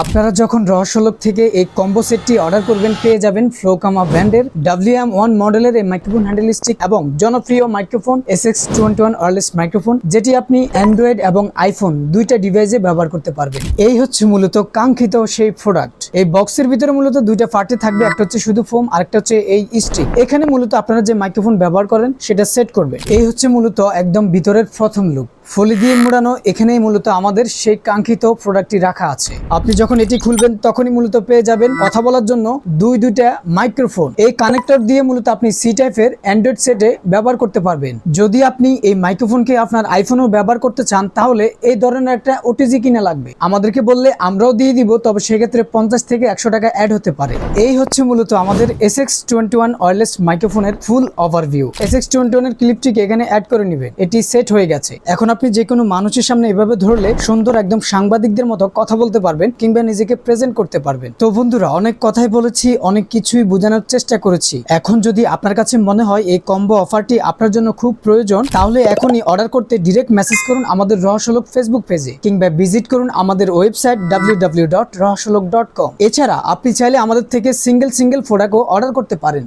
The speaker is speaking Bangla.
আপনারা যখন রহস্যলোক থেকে এই কম্বো সেটটি অর্ডার করবেন পেয়ে যাবেন ফ্লোকামা ব্র্যান্ডের WM1 মডেলের এই মাইক্রোফোন হ্যান্ডেল স্টিক এবং জনপ্রিয় মাইক্রোফোন SX21 ওয়্যারলেস মাইক্রোফোন, যেটি আপনি অ্যান্ড্রয়েড এবং আইফোন দুইটা ডিভাইসে ব্যবহার করতে পারবেন। এই হচ্ছে মূলত কাঙ্ক্ষিত সেই প্রোডাক্ট। এই বক্সের ভিতরে মূলত দুইটা পার্টে থাকবে, একটা হচ্ছে শুধু ফোম আর একটা হচ্ছে এই স্টিক। এখানে মূলত আপনারা যে মাইক্রোফোন ব্যবহার করেন সেটা সেট করবেন। এই হচ্ছে মূলত একদম ভিতরের প্রথম লুক, ফলি দিয়ে মোড়ানো। এখানেই মূলত আমাদের সেই কাঙ্ক্ষিত প্রোডাক্টটি রাখা আছে। আপনি যখন এটি খুলবেন তখনই মূলত পেয়ে যাবেন কথা বলার জন্য দুইটা মাইক্রোফোন। এই কানেক্টর দিয়ে মূলত আপনি সি টাইপের অ্যান্ড্রয়েড সেটে ব্যবহার করতে পারবেন। যদি আপনি এই মাইক্রোফোনকে আপনার আইফোনেও ব্যবহার করতে চান তাহলে এই ধরনের একটা ওটিজি কিনা লাগবে। আমাদেরকে বললে আমরাও দিয়ে দিব, তবে সেক্ষেত্রে 50 থেকে 100 টাকা অ্যাড হতে পারে। এই হচ্ছে মূলত আমাদের SX21 ওয়্যারলেস মাইক্রোফোনের ফুল ওভারভিউ। SX21 এর ক্লিপটিকে এখানে অ্যাড করে নেবেন। এটি সেট হয়ে গেছে। এখন আপনি যে কোনো মানুষের সামনে এভাবে ধরলে সুন্দর একদম সাংবাদিকদের মতো কথা বলতে পারবেন কিংবা নিজেকে প্রেজেন্ট করতে পারবেন। তো বন্ধুরা, অনেক কথাই বলেছি, অনেক কিছুই বোঝানোর চেষ্টা করেছি। এখন যদি আপনার কাছে মনে হয় এই কম্বো অফারটি আপনার জন্য খুব প্রয়োজন, তাহলে এখনই অর্ডার করতে ডিরেক্ট মেসেজ করুন আমাদের রহস্যলোক ফেসবুক পেজে কিংবা ভিজিট করুন আমাদের ওয়েবসাইট www.rahasholok.com। এছাড়া আপনি চাইলে আমাদের থেকে সিঙ্গেল প্রোডাক্টও অর্ডার করতে পারেন।